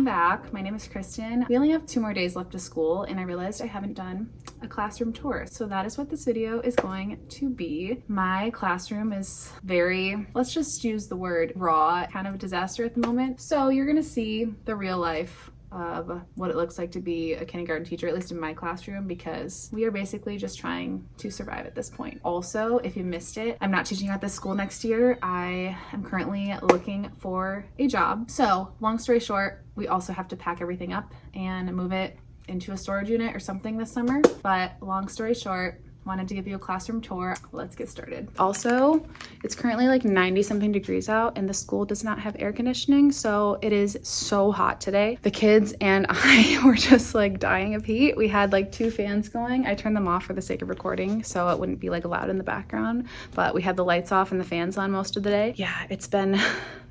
back. My name is Kristen. We only have 2 more days left of school and I realized I haven't done a classroom tour. So that is what this video is going to be. My classroom is very, let's just use the word raw, kind of a disaster at the moment. So you're gonna see the real life of what it looks like to be a kindergarten teacher, at least in my classroom, because we are basically just trying to survive at this point. Also, if you missed it, I'm not teaching at this school next year. I am currently looking for a job. So long story short, we also have to pack everything up and move it into a storage unit or something this summer. But long story short, wanted to give you a classroom tour. Let's get started. Also, it's currently like 90 something degrees out and the school does not have air conditioning, so it is so hot today. The kids and I were just like dying of heat. We had like 2 fans going. I turned them off for the sake of recording so it wouldn't be like loud in the background, but we had the lights off and the fans on most of the day. Yeah, it's been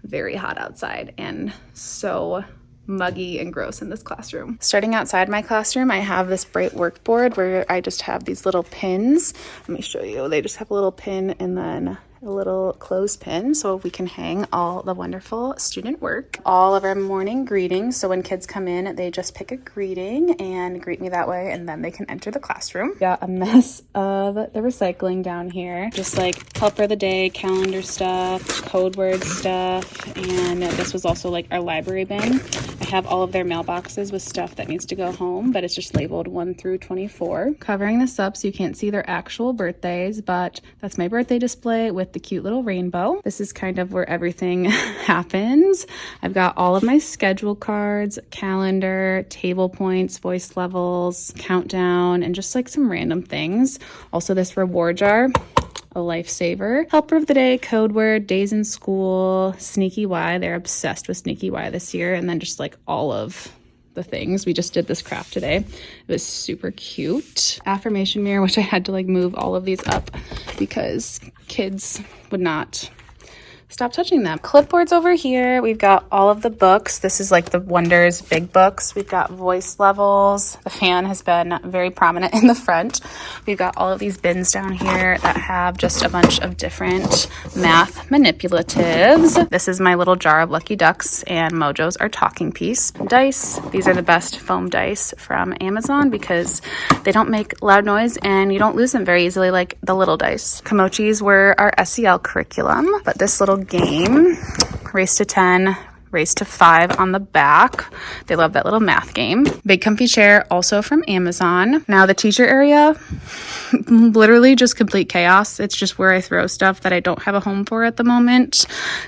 very hot outside and so muggy and gross in this classroom. Starting outside my classroom, I have this bright workboard where I just have these little pins. Let me show you. They just have a little pin and then a little clothespin so we can hang all the wonderful student work. All of our morning greetings. So when kids come in, they just pick a greeting and greet me that way, and then they can enter the classroom. Got a mess of the recycling down here. Just like helper of the day, calendar stuff, code word stuff, and this was also like our library bin. I have all of their mailboxes with stuff that needs to go home, but it's just labeled 1 through 24. Covering this up so you can't see their actual birthdays, but that's my birthday display with the cute little rainbow. This is kind of where everything happens. I've got all of my schedule cards, calendar, table points, voice levels, countdown, and just like some random things. Also this reward jar, a lifesaver, helper of the day, code word, days in school, sneaky Y. They're obsessed with sneaky Y this year. And then just like all of the things. We just did this craft today. It was super cute. Affirmation mirror, which I had to like move all of these up because kids would not stop touching them. Clipboards over here. We've got all of the books. This is like the Wonders big books. We've got voice levels. The fan has been very prominent in the front. We've got all of these bins down here that have just a bunch of different math manipulatives. This is my little jar of Lucky Ducks, and Mojo's our talking piece. Dice. These are the best foam dice from Amazon because they don't make loud noise and you don't lose them very easily like the little dice. Kimochis were our SEL curriculum, but this little game, race to 10, race to 5 on the back. They love that little math game. Big comfy chair, also from Amazon. Now the teacher area, literally just complete chaos. It's just where I throw stuff that I don't have a home for at the moment.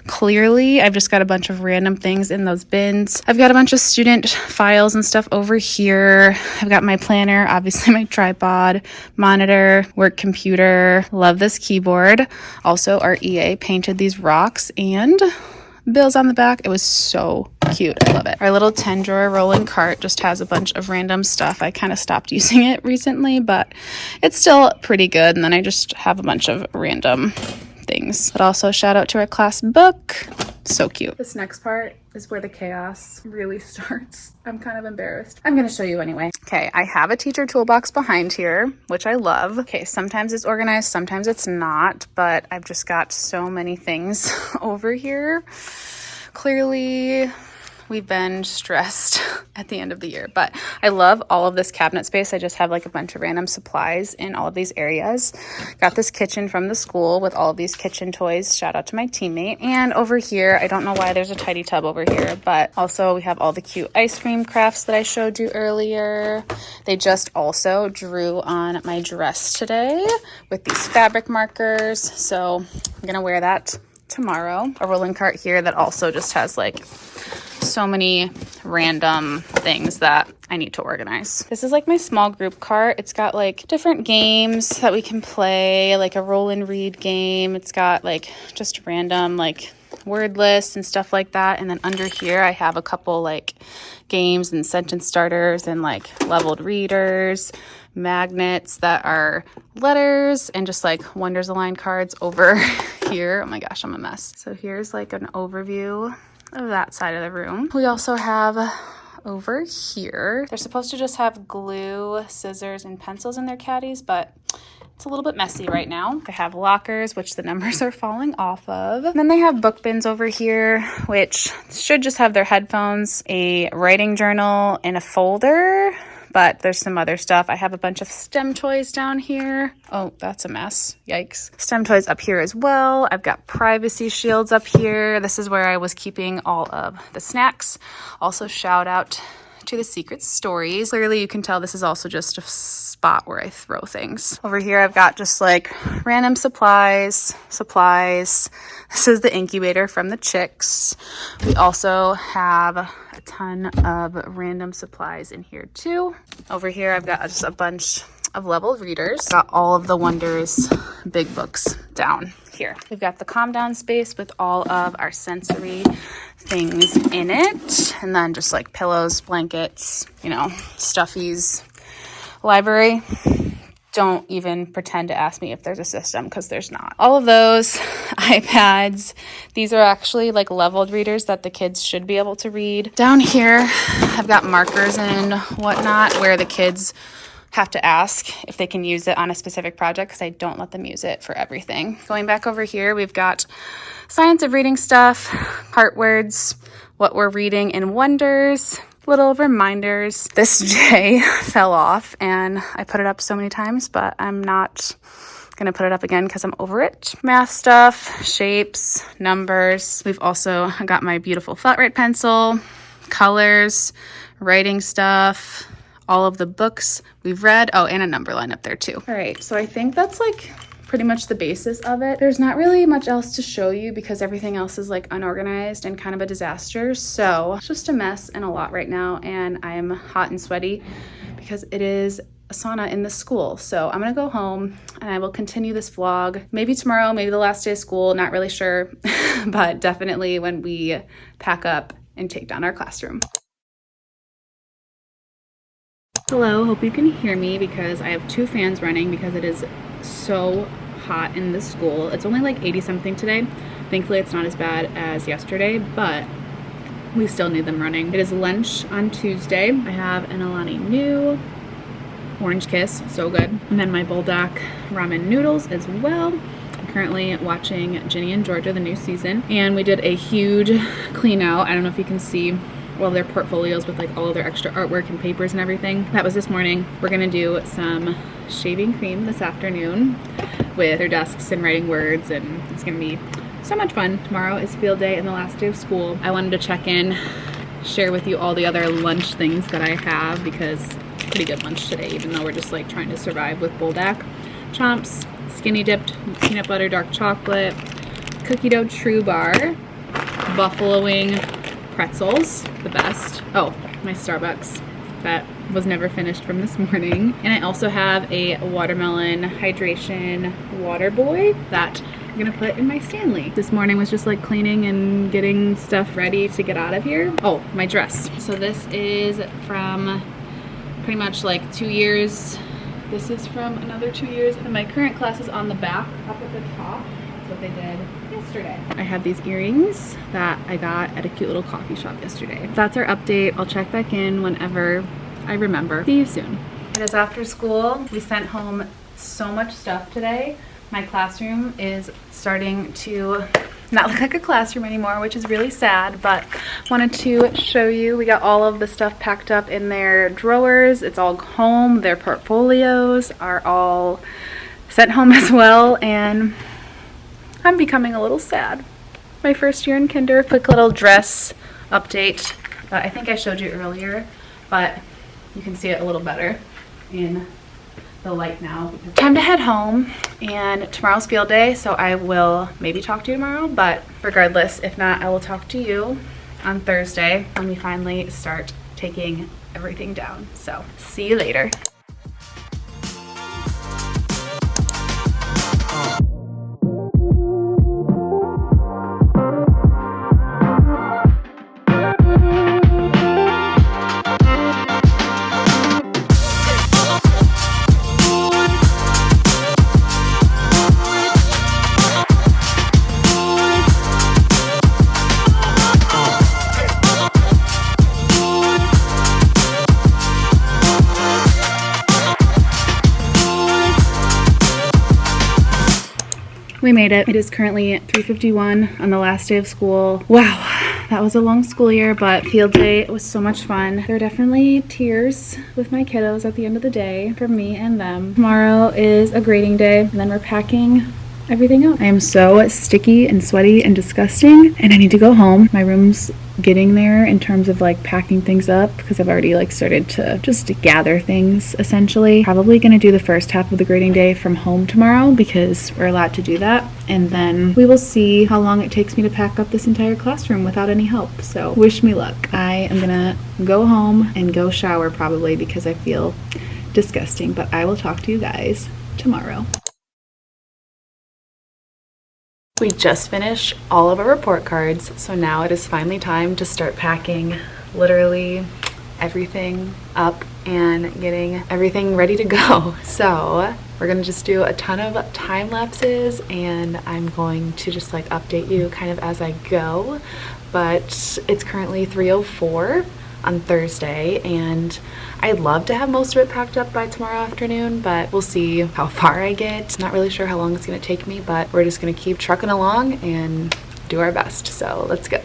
Clearly, I've just got a bunch of random things in those bins. I've got a bunch of student files and stuff over here. I've got my planner, obviously my tripod, monitor, work computer. Love this keyboard. Also, our EA painted these rocks and bills on the back. It was so cute. I love it. Our little 10-drawer rolling cart just has a bunch of random stuff. I kind of stopped using it recently, but it's still pretty good. And then I just have a bunch of random things. But also shout out to our class book. So cute. This next part is where the chaos really starts. I'm kind of embarrassed. I'm going to show you anyway. Okay, I have a teacher toolbox behind here, which I love. Okay, sometimes it's organized, sometimes it's not, but I've just got so many things over here. Clearly, we've been stressed at the end of the year, but I love all of this cabinet space. I just have like a bunch of random supplies in all of these areas. Got this kitchen from the school with all of these kitchen toys. Shout out to my teammate. And over here, I don't know why there's a tidy tub over here, but also we have all the cute ice cream crafts that I showed you earlier. They just also drew on my dress today with these fabric markers. So I'm gonna wear that tomorrow. A rolling cart here that also just has like so many random things that I need to organize. This is like my small group cart. It's got like different games that we can play, like a roll and read game. It's got like just random like word lists and stuff like that. And then under here I have a couple like games and sentence starters and like leveled readers, magnets that are letters, and just like Wonders Align cards over here. Oh my gosh, I'm a mess. So here's like an overview of that side of the room. We also have over here. They're supposed to just have glue, scissors, and pencils in their caddies, but it's a little bit messy right now. They have lockers, which the numbers are falling off of. And then they have book bins over here, which should just have their headphones, a writing journal, and a folder. But there's some other stuff. I have a bunch of STEM toys down here. Oh, that's a mess. Yikes. STEM toys up here as well. I've got privacy shields up here. This is where I was keeping all of the snacks. Also, shout out to the secret stories. Clearly, you can tell this is also just a spot where I throw things. Over here, I've got just like random supplies. This is the incubator from the chicks. We also have a ton of random supplies in here too. Over here, I've got just a bunch of level readers. Got all of the Wonders big books down here. We've got the calm down space with all of our sensory things in it. And then just like pillows, blankets, you know, stuffies. Library. Don't even pretend to ask me if there's a system, because there's not. All of those iPads, these are actually like leveled readers that the kids should be able to read. Down here, I've got markers and whatnot where the kids have to ask if they can use it on a specific project, because I don't let them use it for everything. Going back over here, we've got science of reading stuff, part words, what we're reading in Wonders, little reminders. This J fell off and I put it up so many times, but I'm not gonna put it up again because I'm over it. Math stuff, shapes, numbers. We've also got my beautiful flat rate pencil, colors, writing stuff, all of the books we've read. Oh, and a number line up there too. All right, so I think that's like pretty much the basis of it. There's not really much else to show you because everything else is like unorganized and kind of a disaster. So it's just a mess and a lot right now, and I'm hot and sweaty because it is a sauna in the school. So I'm gonna go home and I will continue this vlog. Maybe tomorrow, maybe the last day of school, not really sure, but definitely when we pack up and take down our classroom. Hello, hope you can hear me because I have two fans running because it is so hot in the school. It's only like 80 something today. Thankfully it's not as bad as yesterday, but we still need them running. It is lunch on Tuesday. I have an Alani new Orange Kiss, so good. And then my Buldak ramen noodles as well. I'm currently watching Ginny and Georgia, the new season, and we did a huge clean out. I don't know if you can see all of their portfolios with like all of their extra artwork and papers and everything. That was this morning. We're gonna do some shaving cream this afternoon with their desks and writing words, and it's gonna be so much fun. Tomorrow is field day and the last day of school. I wanted to check in, share with you all the other lunch things that I have because it's a pretty good lunch today, even though we're just like trying to survive with Buldak. Chomps, skinny dipped peanut butter dark chocolate, cookie dough true bar, buffalo wing pretzels, the best. Oh, my Starbucks that was never finished from this morning. And I also have a watermelon hydration water boy that I'm gonna put in my Stanley. This morning was just like cleaning and getting stuff ready to get out of here. Oh, my dress. So this is from pretty much like 2 years. This is from another 2 years. And my current class is on the back, up at the top. That's what they did yesterday. I have these earrings that I got at a cute little coffee shop yesterday. That's our update. I'll check back in whenever I remember. See you soon. It is after school. We sent home so much stuff today. My classroom is starting to not look like a classroom anymore, which is really sad, but wanted to show you. We got all of the stuff packed up in their drawers. It's all home. Their portfolios are all sent home as well, and I'm becoming a little sad. My first year in kinder. Quick little dress update. I think I showed you earlier, but you can see it a little better in the light now. Time to head home, and tomorrow's field day, so I will maybe talk to you tomorrow, but regardless, if not, I will talk to you on Thursday when we finally start taking everything down. So see you later. We made it. It is currently 3:51 on the last day of school. Wow, that was a long school year, but field day was so much fun. There were definitely tears with my kiddos at the end of the day for me and them. Tomorrow is a grading day, and then we're packing everything up. I am so sticky and sweaty and disgusting, and I need to go home. My room's getting there in terms of like packing things up because I've already like started to just gather things essentially. Probably gonna do the first half of the grading day from home tomorrow because we're allowed to do that, and then we will see how long it takes me to pack up this entire classroom without any help. So wish me luck. I am gonna go home and go shower probably because I feel disgusting, but I will talk to you guys tomorrow. We just finished all of our report cards, so now it is finally time to start packing literally everything up and getting everything ready to go. So we're gonna just do a ton of time lapses, and I'm going to just like update you kind of as I go. But it's currently 3:04 on Thursday, and I'd love to have most of it packed up by tomorrow afternoon, but we'll see how far I get. Not really sure how long it's gonna take me, but we're just gonna keep trucking along and do our best. So let's go.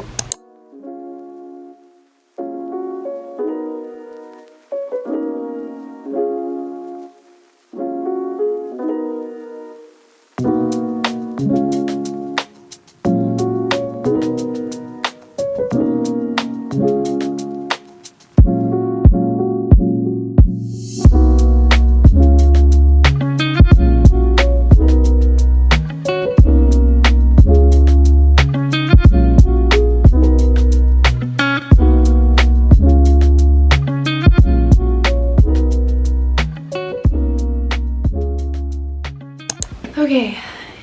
Okay,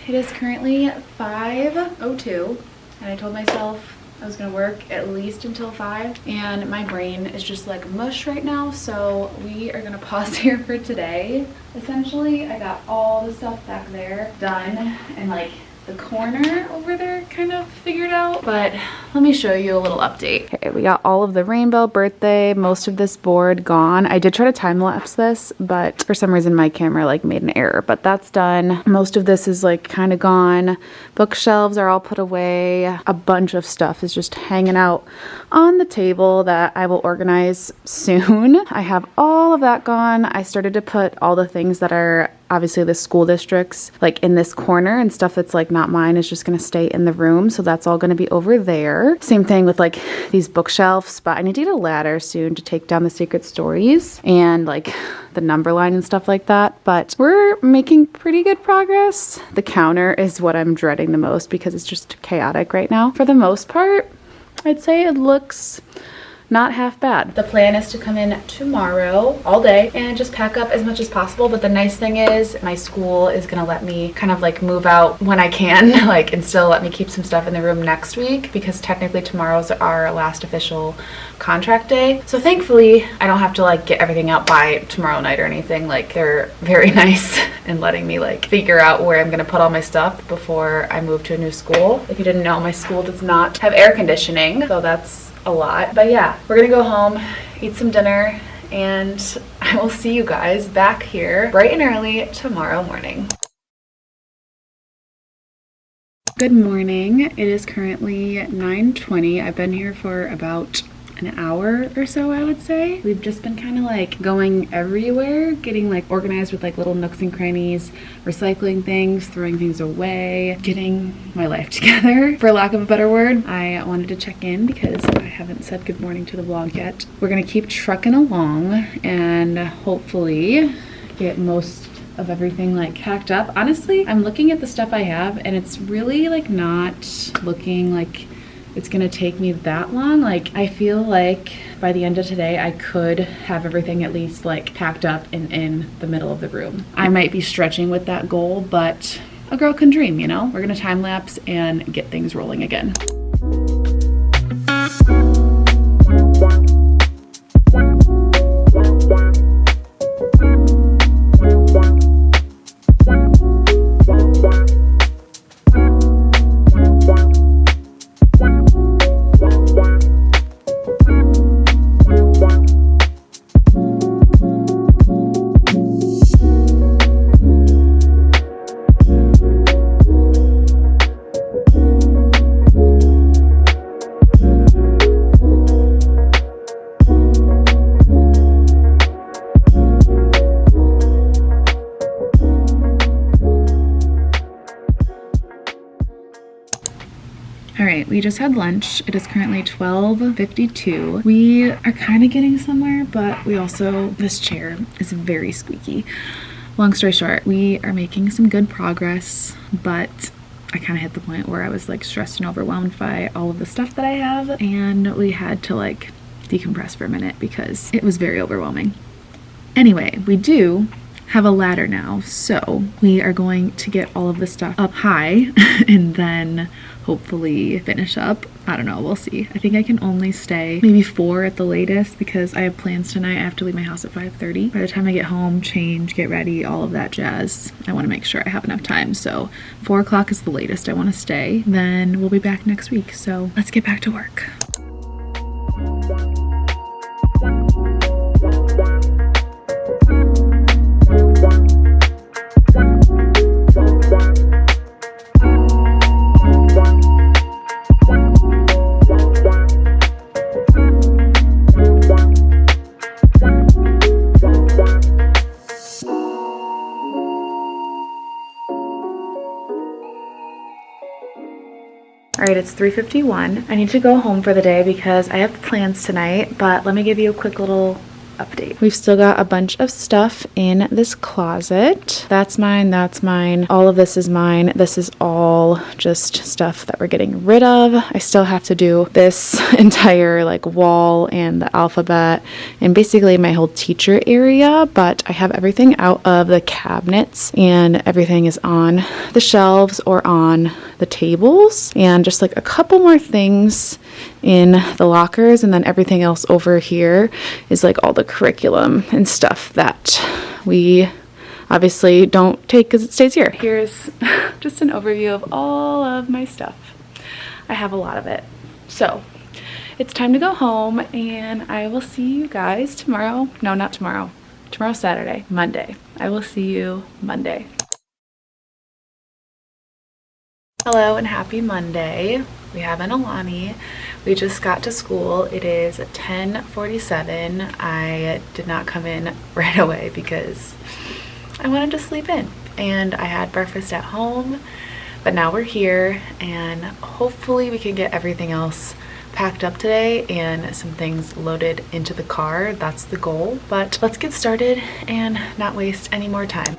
it is currently 5:02, and I told myself I was gonna work at least until 5, and my brain is just like mush right now, so we are gonna pause here for today. Essentially, I got all the stuff back there done, and like the corner over there kind of figured out, but let me show you a little update. Okay, we got all of the rainbow birthday, most of this board gone. I did try to time lapse this, but for some reason my camera like made an error, but that's done. Most of this is like kind of gone. Bookshelves are all put away. A bunch of stuff is just hanging out on the table that I will organize soon. I have all of that gone. I started to put all the things that are obviously the school districts like in this corner, and stuff that's like not mine is just gonna stay in the room, so that's all gonna be over there. Same thing with like these bookshelves, but I need to get a ladder soon to take down the secret stories and like the number line and stuff like that, but we're making pretty good progress. The counter is what I'm dreading the most because it's just chaotic right now. For the most part, I'd say it looks not half bad. The plan is to come in tomorrow all day and just pack up as much as possible, but the nice thing is my school is gonna let me kind of like move out when I can, like, and still let me keep some stuff in the room next week because technically tomorrow's our last official contract day. So thankfully I don't have to like get everything out by tomorrow night or anything. Like, they're very nice in letting me like figure out where I'm gonna put all my stuff before I move to a new school. If you didn't know, my school does not have air conditioning, so that's a lot. But yeah, we're gonna go home, eat some dinner, and I will see you guys back here bright and early tomorrow morning. Good morning. It is currently 9:20. I've been here for about an hour or so, I would say. We've just been kind of like going everywhere, getting like organized with like little nooks and crannies, recycling things, throwing things away, getting my life together, for lack of a better word. I wanted to check in because I haven't said good morning to the vlog yet. We're gonna keep trucking along and hopefully get most of everything like packed up. Honestly, I'm looking at the stuff I have and it's really like not looking like it's gonna take me that long. Like, I feel like by the end of today I could have everything at least like packed up and in the middle of the room. I might be stretching with that goal, but a girl can dream, you know? We're gonna time lapse and get things rolling again. Anyway, we just had lunch. It is currently 12:52. We are kind of getting somewhere, but we also, this chair is very squeaky. Long story short, we are making some good progress, but I kind of hit the point where I was like stressed and overwhelmed by all of the stuff that I have, and we had to like decompress for a minute because it was very overwhelming. Anyway, we do have a ladder now, so we are going to get all of this stuff up high and then hopefully finish up. I don't know, we'll see. I think I can only stay maybe 4 at the latest because I have plans tonight. I have to leave my house at 5:30. By the time I get home, change, get ready, all of that jazz, I want to make sure I have enough time. So 4 o'clock is the latest I want to stay. Then we'll be back next week. So let's get back to work. All right, it's 3:51. I need to go home for the day because I have plans tonight, but let me give you a quick little update. We've still got a bunch of stuff in this closet. That's mine, that's mine. All of this is mine. This is all just stuff that we're getting rid of. I still have to do this entire like wall and the alphabet and basically my whole teacher area, but I have everything out of the cabinets and everything is on the shelves or on the tables, and just like a couple more things in the lockers, and then everything else over here is like all the curriculum and stuff that we obviously don't take because it stays here. Here's just an overview of all of my stuff. I have a lot of it. So it's time to go home, and I will see you guys tomorrow. No, not tomorrow. Tomorrow's Saturday, Monday. I will see you Monday. Hello and happy Monday. We have an Alani. We just got to school. It is 10:47. I did not come in right away because I wanted to sleep in, and I had breakfast at home, but now we're here and hopefully we can get everything else packed up today and some things loaded into the car. That's the goal, but let's get started and not waste any more time.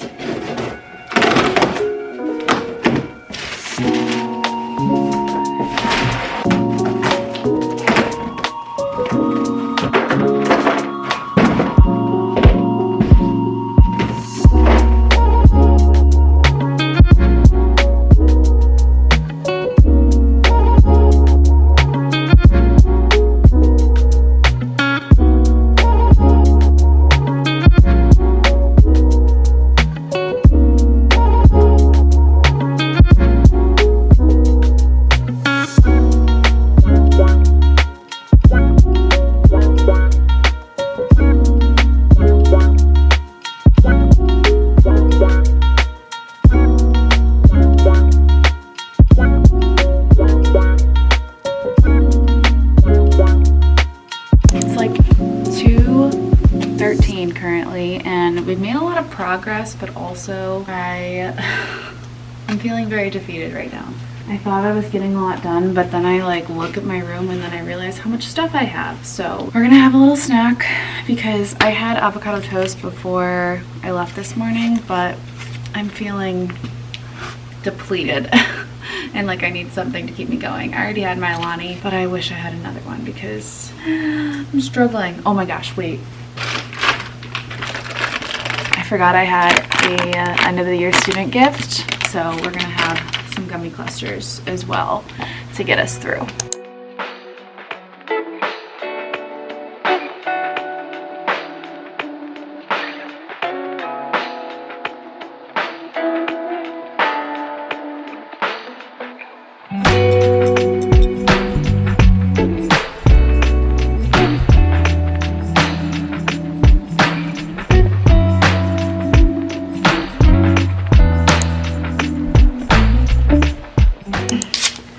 Currently, and we've made a lot of progress, but also I'm feeling very defeated right now. I thought I was getting a lot done, but then I like look at my room and then I realize how much stuff I have. So we're gonna have a little snack because I had avocado toast before I left this morning, but I'm feeling depleted and like I need something to keep me going. I already had my Alani, but I wish I had another one because I'm struggling. Oh my gosh, wait. I forgot I had a end of the year student gift, so we're gonna have some gummy clusters as well to get us through.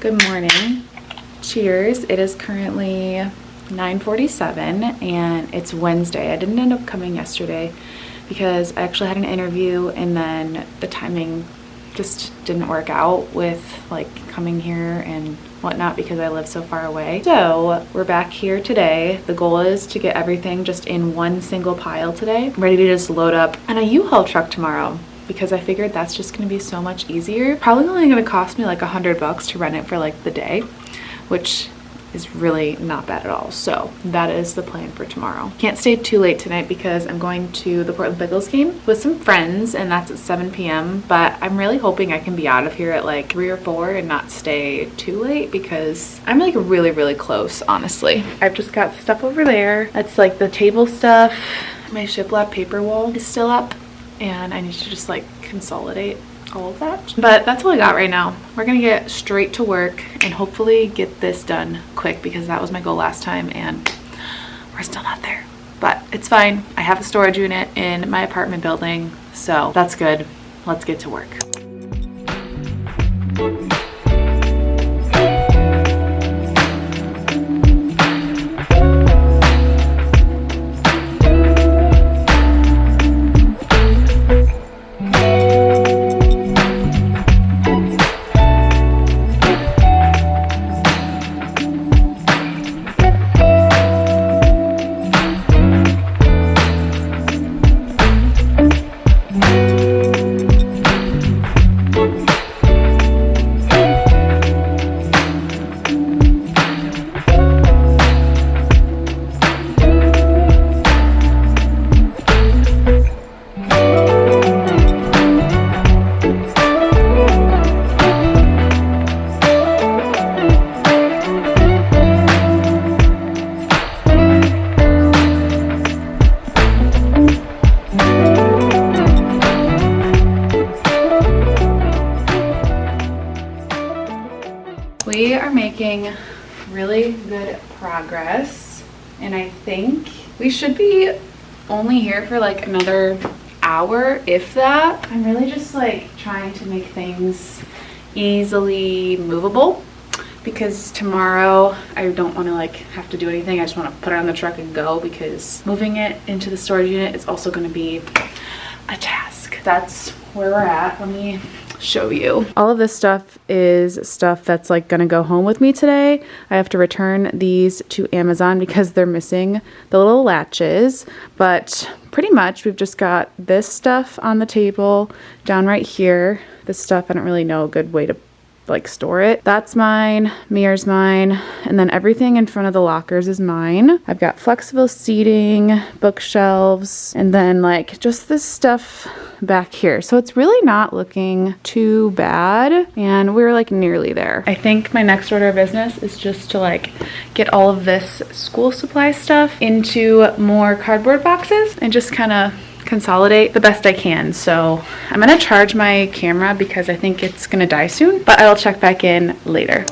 Good morning. Cheers. It is currently 9:47 and it's Wednesday. I didn't end up coming yesterday because I actually had an interview and then the timing just didn't work out with like coming here and whatnot because I live so far away. So we're back here today. The goal is to get everything just in one single pile today. I'm ready to just load up on a U-Haul truck tomorrow because I figured that's just gonna be so much easier. Probably only gonna cost me like $100 to rent it for like the day, which is really not bad at all. So that is the plan for tomorrow. Can't stay too late tonight because I'm going to the Portland Pickles game with some friends, and that's at 7 p.m. But I'm really hoping I can be out of here at like 3 or 4 and not stay too late because I'm like really close, honestly. I've just got stuff over there. That's like the table stuff. My shiplap paper wall is still up and I need to just like consolidate all of that. But that's all I got right now. We're gonna get straight to work and hopefully get this done quick because that was my goal last time and we're still not there. But it's fine. I have a storage unit in my apartment building, so that's good. Let's get to work. We are making really good progress, and I think we should be only here for like another hour, if that. I'm really just like trying to make things easily movable because tomorrow I don't want to like have to do anything. I just want to put it on the truck and go because moving it into the storage unit is also going to be a task. That's where we're at. Let me show you. All of this stuff is stuff that's like gonna go home with me today. I have to return these to Amazon because they're missing the little latches, but pretty much we've just got this stuff on the table down right here. This stuff, I don't really know a good way to like store it. That's mine, Mirror's mine, and then everything in front of the lockers is mine. I've got flexible seating, bookshelves, and then like just this stuff back here. So it's really not looking too bad, and we're like nearly there. I think my next order of business is just to like get all of this school supply stuff into more cardboard boxes and just kind of consolidate the best I can. So I'm gonna charge my camera because I think it's gonna die soon, but I'll check back in later.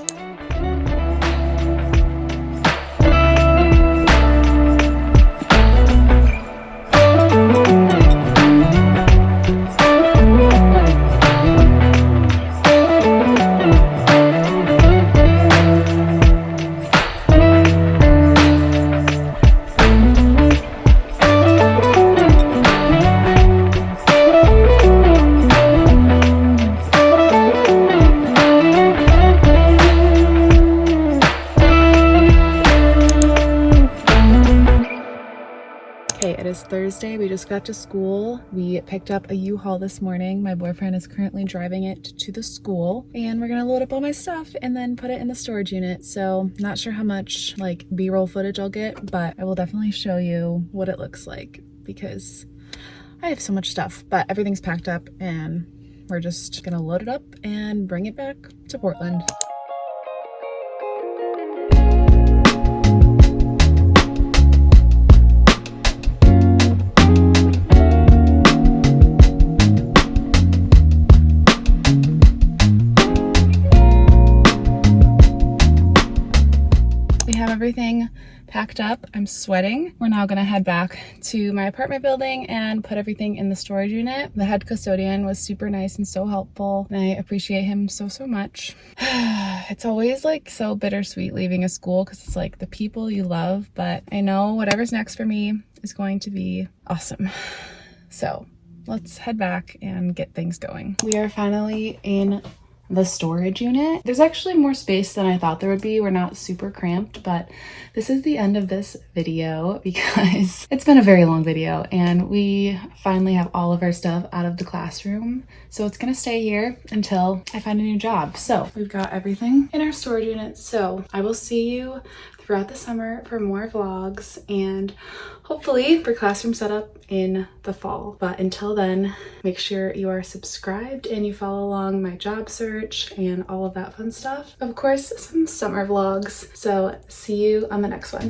Thursday, we just got to school. We picked up a U-Haul this morning. My boyfriend is currently driving it to the school, and we're gonna load up all my stuff and then put it in the storage unit. So not sure how much like B-roll footage I'll get, but I will definitely show you what it looks like because I have so much stuff, but everything's packed up and we're just gonna load it up and bring it back to Portland. Everything packed up. I'm sweating. We're now gonna head back to my apartment building and put everything in the storage unit. The head custodian was super nice and so helpful, and I appreciate him so much. It's always like so bittersweet leaving a school because it's like the people you love, but I know whatever's next for me is going to be awesome. So let's head back and get things going. We are finally in the storage unit. There's actually more space than I thought there would be. We're not super cramped, but this is the end of this video because it's been a very long video and we finally have all of our stuff out of the classroom. So it's gonna stay here until I find a new job. So we've got everything in our storage unit. So I will see you throughout the summer for more vlogs and hopefully for classroom setup in the fall. But until then, make sure you are subscribed and you follow along my job search and all of that fun stuff. Of course, some summer vlogs. So see you on the next one.